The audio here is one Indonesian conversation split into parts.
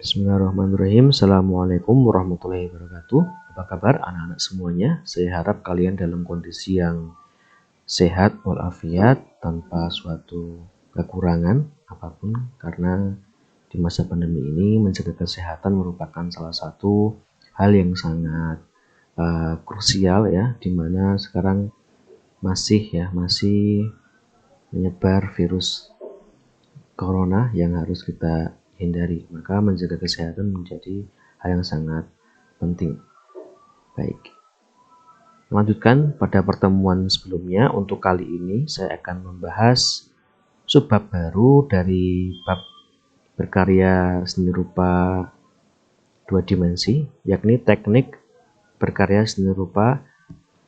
Bismillahirrahmanirrahim. Assalamualaikum warahmatullahi wabarakatuh. Apa kabar anak-anak semuanya? Saya harap kalian dalam kondisi yang sehat walafiat tanpa suatu kekurangan apapun, karena di masa pandemi ini menjaga kesehatan merupakan salah satu hal yang sangat krusial ya, dimana sekarang masih menyebar virus corona yang harus kita hindari. Maka menjaga kesehatan menjadi hal yang sangat penting. Baik, melanjutkan pada pertemuan sebelumnya, untuk kali ini saya akan membahas subbab baru dari bab berkarya seni rupa dua dimensi, yakni teknik berkarya seni rupa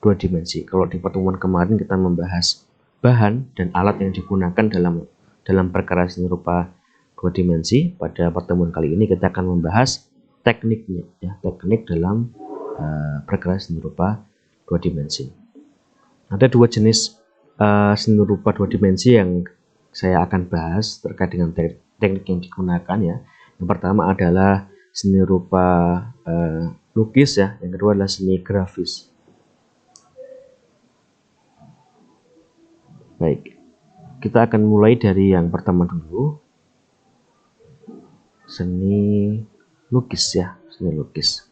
dua dimensi. Kalau di pertemuan kemarin kita membahas bahan dan alat yang digunakan dalam berkarya seni rupa dua dimensi, pada pertemuan kali ini kita akan membahas tekniknya ya, teknik dalam berkarya seni rupa dua dimensi. Ada dua jenis seni rupa dua dimensi yang saya akan bahas terkait dengan teknik yang digunakan ya. Yang pertama adalah seni rupa lukis ya, yang kedua adalah seni grafis. Baik, kita akan mulai dari yang pertama dulu, seni lukis ya, seni lukis.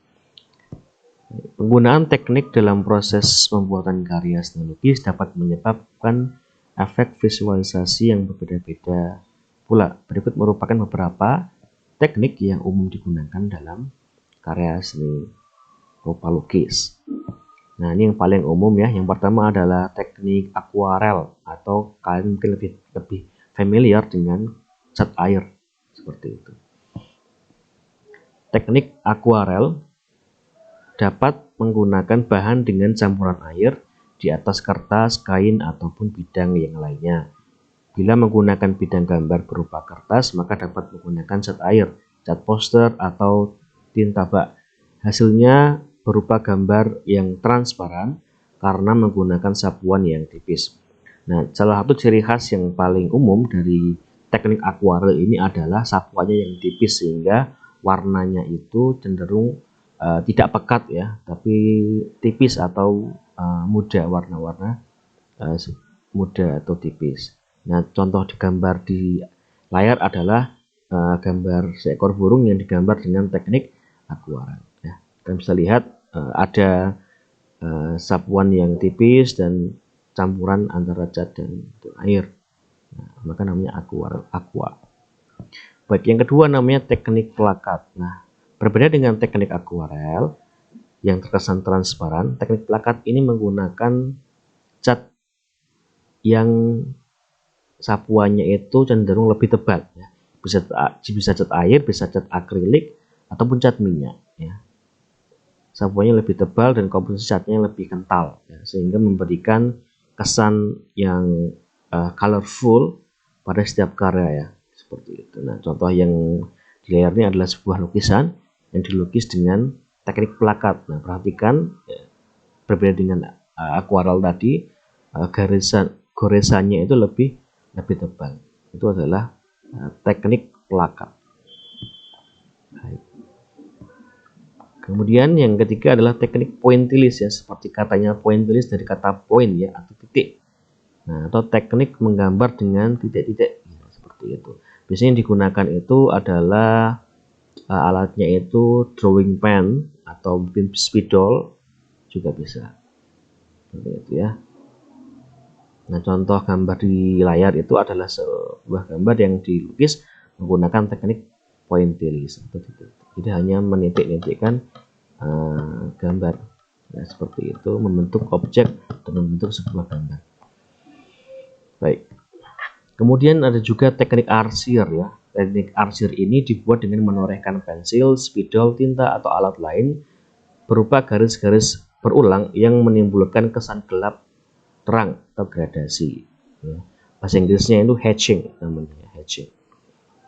Penggunaan teknik dalam proses pembuatan karya seni lukis dapat menyebabkan efek visualisasi yang berbeda-beda pula. Berikut merupakan beberapa teknik yang umum digunakan dalam karya seni rupa lukis. Nah, ini yang paling umum ya. Yang pertama adalah teknik akuarel, atau kalian mungkin lebih familiar dengan cat air seperti itu. Teknik akuarel dapat menggunakan bahan dengan campuran air di atas kertas, kain, ataupun bidang yang lainnya. Bila menggunakan bidang gambar berupa kertas, maka dapat menggunakan cat air, cat poster, atau tinta bak. Hasilnya berupa gambar yang transparan karena menggunakan sapuan yang tipis. Nah, salah satu ciri khas yang paling umum dari teknik akuarel ini adalah sapuannya yang tipis, sehingga warnanya itu cenderung tidak pekat ya, tapi tipis atau muda, warna-warna muda atau tipis. Nah, contoh digambar di layar adalah gambar seekor burung yang digambar dengan teknik akuarel ya. Kita bisa lihat ada sapuan yang tipis dan campuran antara cat dan air. Nah, maka namanya aqua. Baik, yang kedua namanya teknik plakat. Nah, berbeda dengan teknik akuarel yang terkesan transparan, teknik plakat ini menggunakan cat yang sapuannya itu cenderung lebih tebal ya. Bisa cat air, bisa cat akrilik, ataupun cat minyak ya. Sapuannya lebih tebal dan komposisi catnya lebih kental ya, sehingga memberikan kesan yang colorful pada setiap karya ya, seperti itu. Nah, contoh yang di layar ini adalah sebuah lukisan yang dilukis dengan teknik plakat. Nah, perhatikan ya, berbeda dengan akuarel tadi, goresannya itu lebih tebal. Itu adalah teknik plakat. Baik. Kemudian yang ketiga adalah teknik pointillis ya, seperti katanya pointillis dari kata point ya, atau titik. Nah, atau teknik menggambar dengan titik-titik ya, seperti itu. Biasanya yang digunakan itu adalah alatnya itu drawing pen atau mungkin spidol juga bisa. Seperti itu ya. Nah, contoh gambar di layar itu adalah sebuah gambar yang dilukis menggunakan teknik pointillis atau titik. Jadi hanya menitik-nitikkan gambar ya, seperti itu, membentuk objek dan membentuk sebuah gambar. Baik, kemudian ada juga teknik arsir ya. Teknik arsir ini dibuat dengan menorehkan pensil, spidol, tinta, atau alat lain berupa garis-garis berulang yang menimbulkan kesan gelap terang atau gradasi ya. Bahasa Inggrisnya itu hatching namanya, hatching.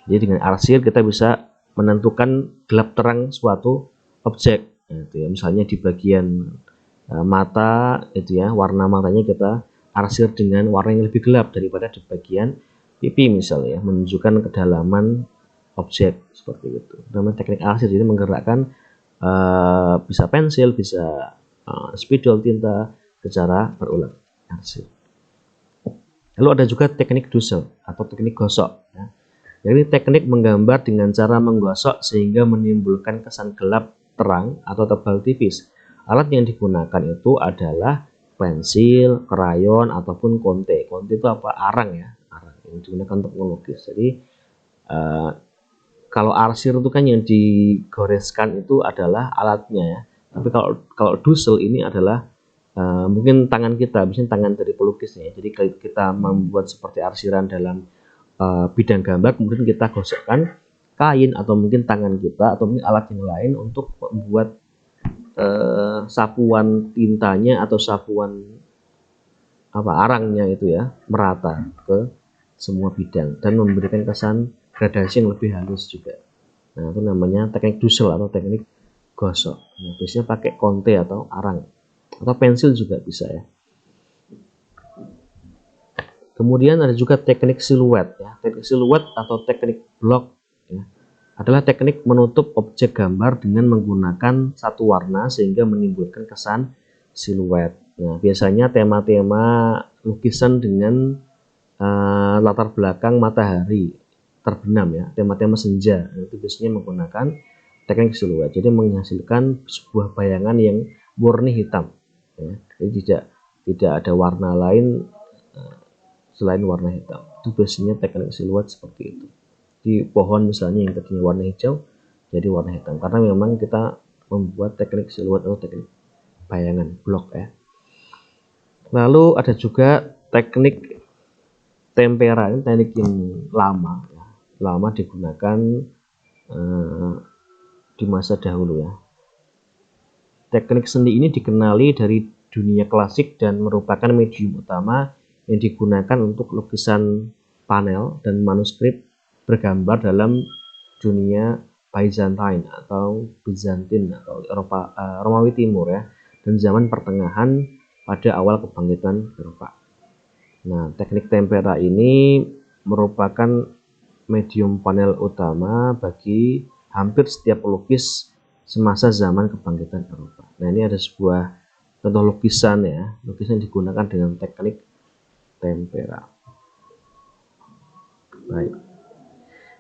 Jadi dengan arsir kita bisa menentukan gelap terang suatu objek itu ya. Misalnya di bagian mata itu ya, warna matanya kita arsir dengan warna yang lebih gelap daripada di bagian pipi misalnya, menunjukkan kedalaman objek seperti itu. Namanya teknik arsir, jadi menggerakkan bisa pensil, bisa spidol tinta secara berulang. Arsir. Lalu ada juga teknik Dussel atau teknik gosok. Ya. Jadi teknik menggambar dengan cara menggosok sehingga menimbulkan kesan gelap, terang, atau tebal tipis. Alat yang digunakan itu adalah pensil, krayon, ataupun konte. Konte itu apa? Arang ya, arang yang digunakan untuk melukis. Jadi kalau arsir itu kan yang digoreskan itu adalah alatnya ya. Tapi kalau Dussel ini adalah mungkin tangan kita, misalnya tangan dari pelukisnya. Jadi kalau kita membuat seperti arsiran dalam bidang gambar, kemudian kita gosokkan kain atau mungkin tangan kita atau mungkin alat yang lain untuk membuat sapuan tintanya atau sapuan arangnya itu ya merata ke semua bidang dan memberikan kesan gradasi yang lebih halus juga. Nah, itu namanya teknik Dussel atau teknik gosok. Nah, biasanya pakai konte atau arang atau pensil juga bisa ya. Kemudian ada juga teknik siluet ya. Teknik siluet atau teknik blok ya, adalah teknik menutup objek gambar dengan menggunakan satu warna sehingga menimbulkan kesan siluet. Nah, biasanya tema-tema lukisan dengan latar belakang matahari terbenam ya, tema-tema senja. Itu biasanya menggunakan teknik siluet. Jadi menghasilkan sebuah bayangan yang murni hitam. Ya. Jadi tidak ada warna lain selain warna hitam. Itu biasanya teknik siluet seperti itu. Di pohon misalnya yang tadinya warna hijau jadi warna hitam karena memang kita membuat teknik siluet atau teknik bayangan blok ya. Lalu ada juga teknik tempera, ini teknik yang lama ya. Lama digunakan di masa dahulu ya. Teknik seni ini dikenali dari dunia klasik dan merupakan medium utama yang digunakan untuk lukisan panel dan manuskrip bergambar dalam dunia Byzantine atau Bizantin atau Eropa, Romawi Timur ya, dan zaman pertengahan pada awal kebangkitan Eropa. Nah, teknik tempera ini merupakan medium panel utama bagi hampir setiap pelukis semasa zaman kebangkitan Eropa. Nah, ini ada sebuah contoh lukisan ya, lukisan digunakan dengan teknik tempera. Baik.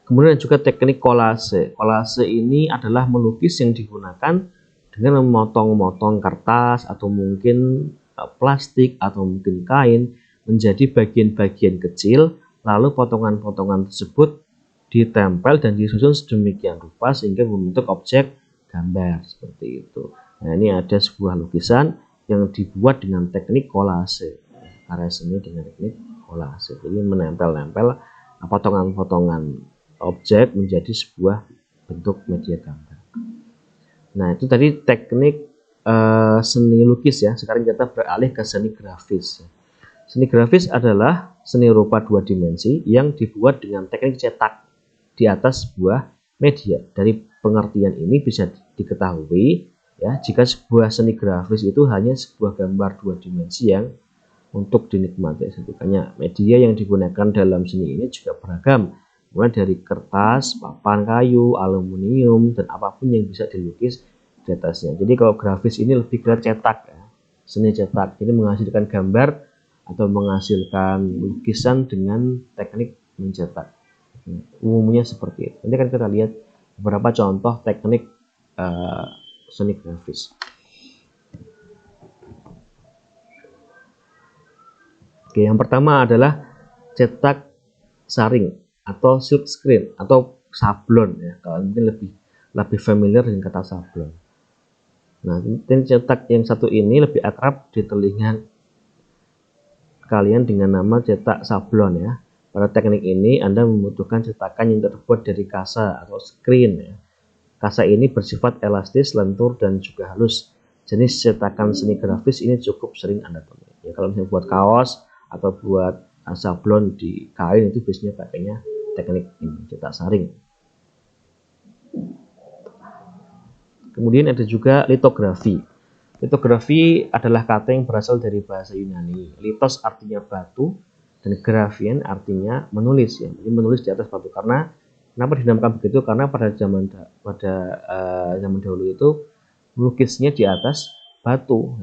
Kemudian juga teknik kolase. Kolase ini adalah melukis yang digunakan dengan memotong-motong kertas atau mungkin plastik atau mungkin kain menjadi bagian-bagian kecil, lalu potongan-potongan tersebut ditempel dan disusun sedemikian rupa sehingga membentuk objek gambar seperti itu. Nah, ini ada sebuah lukisan yang dibuat dengan teknik kolase. Karya seni dengan teknik kolase. Jadi menempel-nempel potongan-potongan objek menjadi sebuah bentuk media gambar. Nah, itu tadi teknik seni lukis ya. Sekarang kita beralih ke seni grafis. Seni grafis adalah seni rupa dua dimensi yang dibuat dengan teknik cetak di atas sebuah media. Dari pengertian ini bisa diketahui ya, jika sebuah seni grafis itu hanya sebuah gambar dua dimensi yang untuk dinikmati estetikanya. Media yang digunakan dalam seni ini juga beragam, mulai dari kertas, papan kayu, aluminium, dan apapun yang bisa dilukis di atasnya. Jadi kalau grafis ini lebih ke cetak ya. Seni cetak ini menghasilkan gambar atau menghasilkan lukisan dengan teknik mencetak. Umumnya seperti itu. Nanti akan kita lihat beberapa contoh teknik seni grafis. Oke, yang pertama adalah cetak saring atau silk screen atau sablon ya. Kalau mungkin lebih familiar dengan kata sablon. Nah, tim cetak yang satu ini lebih akrab di telinga kalian dengan nama cetak sablon ya. Pada teknik ini Anda membutuhkan cetakan yang terbuat dari kasa atau screen ya. Kasa ini bersifat elastis, lentur, dan juga halus. Jenis cetakan seni grafis ini cukup sering Anda temui. Ya, kalau misalnya buat kaos atau buat sablon di kain itu biasanya pakainya teknik ini, cetak saring. Kemudian ada juga litografi. Litografi adalah kata yang berasal dari bahasa Yunani. Litos artinya batu dan grafien artinya menulis ya. Jadi menulis di atas batu karena Kenapa dinamakan begitu? Karena pada zaman dahulu itu melukisnya di atas batu.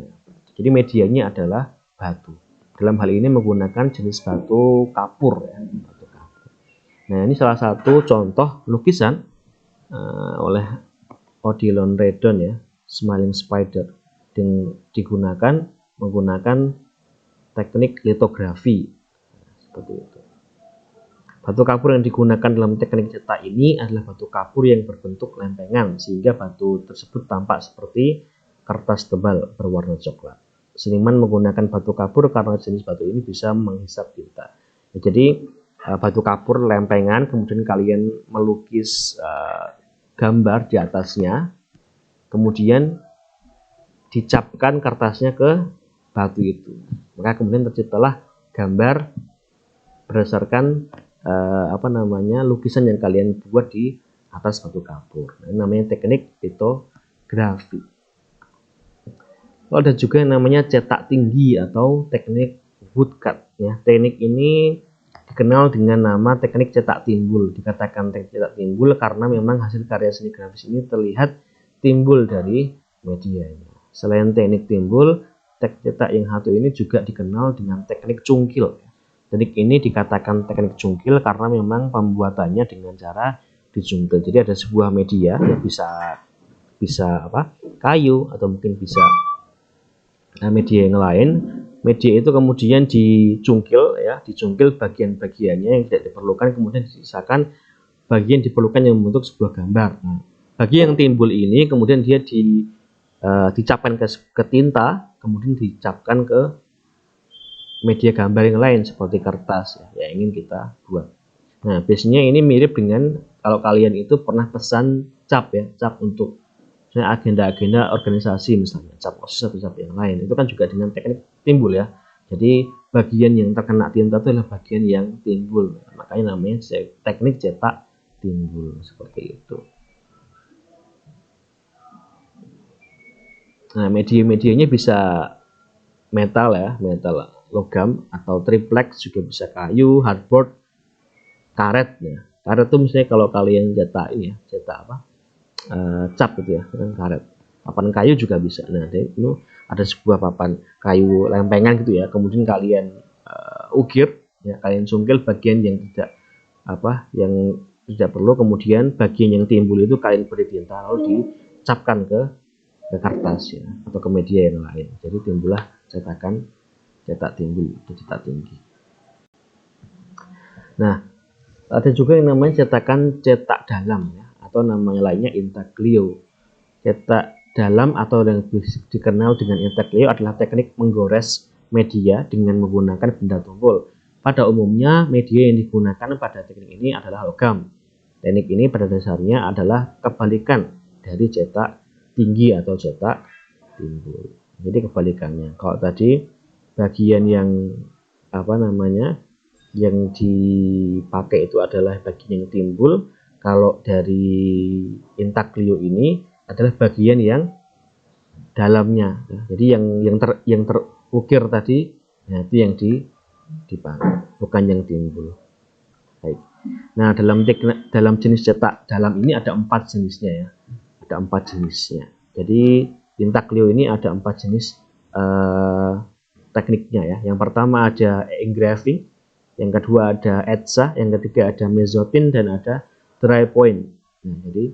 Jadi medianya adalah batu. Dalam hal ini menggunakan jenis batu kapur ya, batu kapur. Nah, ini salah satu contoh lukisan oleh Odilon Redon ya, Smiling Spider, yang digunakan menggunakan teknik litografi seperti itu. Batu kapur yang digunakan dalam teknik cetak ini adalah batu kapur yang berbentuk lempengan sehingga batu tersebut tampak seperti kertas tebal berwarna coklat. Seniman menggunakan batu kapur karena jenis batu ini bisa menghisap tinta. Ya, jadi batu kapur lempengan, kemudian kalian melukis gambar di atasnya, kemudian dicapkan kertasnya ke batu itu. Maka kemudian terciptalah gambar berdasarkan lukisan yang kalian buat di atas batu kapur. Ini namanya teknik litografi. Ada juga yang namanya cetak tinggi atau teknik woodcut ya. Teknik ini dikenal dengan nama teknik cetak timbul. Dikatakan teknik cetak timbul karena memang hasil karya seni grafis ini terlihat timbul dari medianya. Selain teknik timbul, teknik cetak yang satu ini juga dikenal dengan teknik cungkil. Teknik ini dikatakan teknik cungkil karena memang pembuatannya dengan cara dicungkil. Jadi ada sebuah media yang bisa kayu atau mungkin bisa media yang lain. Media itu kemudian dicungkil ya, dicungkil bagian-bagiannya yang tidak diperlukan, kemudian disisakan bagian diperlukan yang membentuk sebuah gambar. Nah, bagi yang timbul ini kemudian dia dicapkan ke tinta, kemudian dicapkan ke media gambar yang lain seperti kertas ya, yang ingin kita buat. Nah, biasanya ini mirip dengan kalau kalian itu pernah pesan cap ya, cap untuk agenda-agenda organisasi misalnya, cap OSIS atau cap yang lain, itu kan juga dengan teknik timbul ya. Jadi bagian yang terkena tinta itu adalah bagian yang timbul, makanya namanya teknik cetak timbul seperti itu. Nah, media-medianya bisa metal ya, metal logam atau triplex, juga bisa kayu, hardboard, karet ya. Karet itu misalnya kalau kalian cetak ini ya, cetak cap gitu ya, dengan karet. Papan kayu juga bisa. Nah, itu ada sebuah papan kayu lempengan gitu ya, kemudian kalian ukir ya, kalian cungkil bagian yang tidak perlu, kemudian bagian yang timbul itu kalian beri tinta lalu dicapkan ke kertas ya, atau ke media yang lain. Jadi timbullah cetakan cetak timbul atau cetak tinggi. Nah, ada juga yang namanya cetakan cetak dalam ya, atau namanya lainnya intaglio. Cetak dalam atau yang dikenal dengan intaglio adalah teknik menggores media dengan menggunakan benda tumpul. Pada umumnya media yang digunakan pada teknik ini adalah logam. Teknik ini pada dasarnya adalah kebalikan dari cetak tinggi atau cetak timbul. Jadi kebalikannya. Kalau tadi bagian yang yang dipakai itu adalah bagian yang timbul, kalau dari intaglio ini adalah bagian yang dalamnya. Jadi yang terukir tadi, nah itu yang dipakai, bukan yang timbul. Baik. Nah, dalam jenis cetak dalam ini ada 4 jenisnya ya. Ada 4 jenisnya. Jadi intaglio ini ada 4 jenis tekniknya ya. Yang pertama ada engraving, yang kedua ada etsa, yang ketiga ada mezzotint, dan ada dry point. Nah, jadi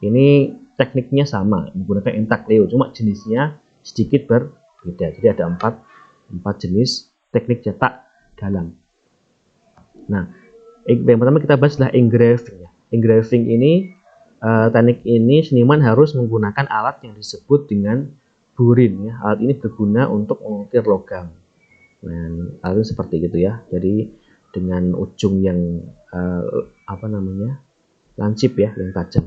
ini tekniknya sama, menggunakan intaglio, cuma jenisnya sedikit berbeda. Jadi ada 4 jenis teknik cetak dalam. Nah, yang pertama kita bahas adalah engraving ya. Engraving ini teknik ini seniman harus menggunakan alat yang disebut dengan burin ya. Alat ini berguna untuk mengukir logam. Nah, alat seperti itu ya. Jadi dengan ujung yang lancip ya, yang tajam.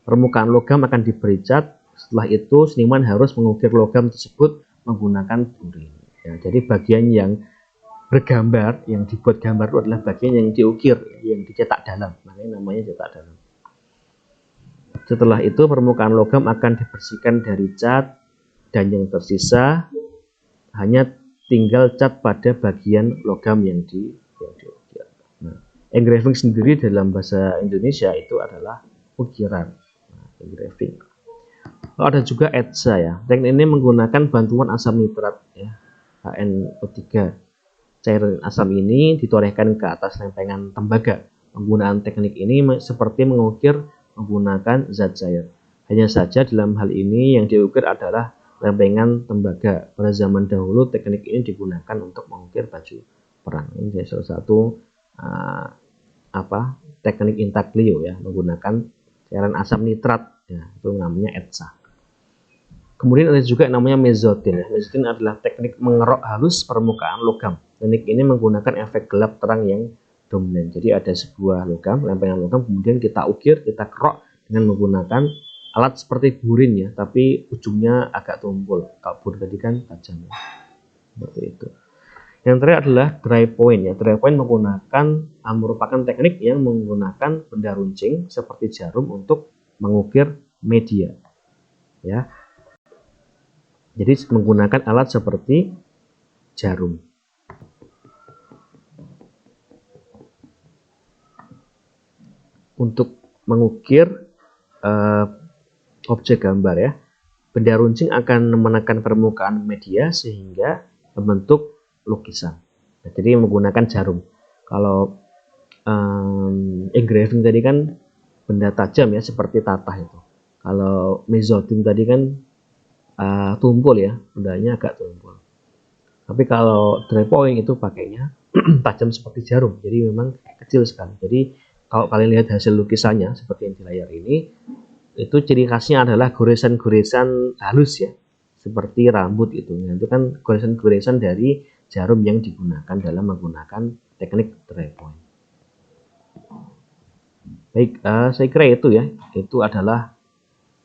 Permukaan logam akan diberi cat. Setelah itu seniman harus mengukir logam tersebut menggunakan burin. Ya, jadi bagian yang bergambar, yang dibuat gambar itu adalah bagian yang diukir, yang dicetak dalam. Makanya namanya cetak dalam. Setelah itu permukaan logam akan dibersihkan dari cat, dan yang tersisa hanya tinggal cat pada bagian logam yang diukir. Nah, Engraving sendiri dalam bahasa Indonesia itu adalah ukiran. Nah, engraving. Lalu ada juga etsa ya. Teknik ini menggunakan bantuan asam nitrat ya, HNO3. Cairan asam ini ditorehkan ke atas lempengan tembaga. Penggunaan teknik ini seperti mengukir menggunakan zat cair. Hanya saja dalam hal ini yang diukir adalah lempengan tembaga. Pada zaman dahulu teknik ini digunakan untuk mengukir baju perang. Ini salah satu teknik intaglio ya, menggunakan cairan asam nitrat ya, itu namanya etsa. Kemudian ada juga yang namanya mezotin ya. Mezotin adalah teknik mengerok halus permukaan logam. Teknik ini menggunakan efek gelap terang yang dominan. Jadi ada sebuah logam, lempengan logam, kemudian kita ukir, kita kerok dengan menggunakan alat seperti burin ya, tapi ujungnya agak tumpul. Kalau burin tadi kan tajam ya. Seperti itu. Yang terakhir adalah dry point ya. Dry point merupakan teknik yang menggunakan benda runcing seperti jarum untuk mengukir media. Ya. Jadi menggunakan alat seperti jarum. Untuk mengukir objek gambar ya, benda runcing akan menekan permukaan media sehingga membentuk lukisan. Nah, jadi menggunakan jarum. Kalau engraving tadi kan benda tajam ya, seperti tatah itu. Kalau mezotin tadi kan tumpul ya, bendanya agak tumpul. Tapi kalau dry point itu pakainya tajam seperti jarum, jadi memang kecil sekali. Jadi kalau kalian lihat hasil lukisannya seperti yang di layar ini, itu ciri khasnya adalah goresan-goresan halus ya, seperti rambut itu. Nah, itu kan goresan-goresan dari jarum yang digunakan dalam menggunakan teknik dry point. Baik, saya kira itu ya, itu adalah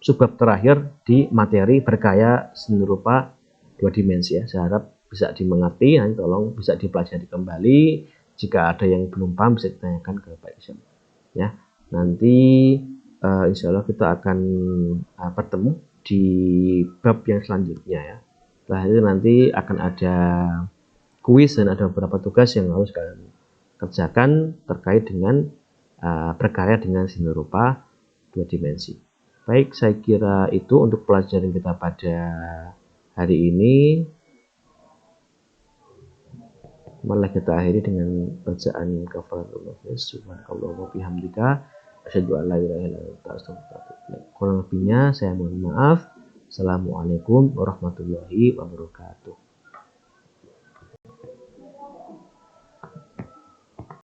subbab terakhir di materi bergaya seni rupa 2 dimensi ya. Saya harap bisa dimengerti, nanti tolong bisa dipelajari kembali. Jika ada yang belum paham bisa ditanyakan ke Pak Isyam ya. Nanti insya Allah kita akan bertemu di bab yang selanjutnya ya. Setelah itu nanti akan ada kuis dan ada beberapa tugas yang harus kalian kerjakan terkait dengan berkarya dengan seni rupa 2 dimensi. Baik, saya kira itu untuk pelajaran kita pada hari ini. Malah kita akhiri dengan bacaan kafaratul majlis. Subhanallah wa bihamdika asyhadu an la ilaha illa anta astaghfiruka wa atubu ilaik. Kurang lebihnya saya mohon maaf. Assalamualaikum warahmatullahi wabarakatuh.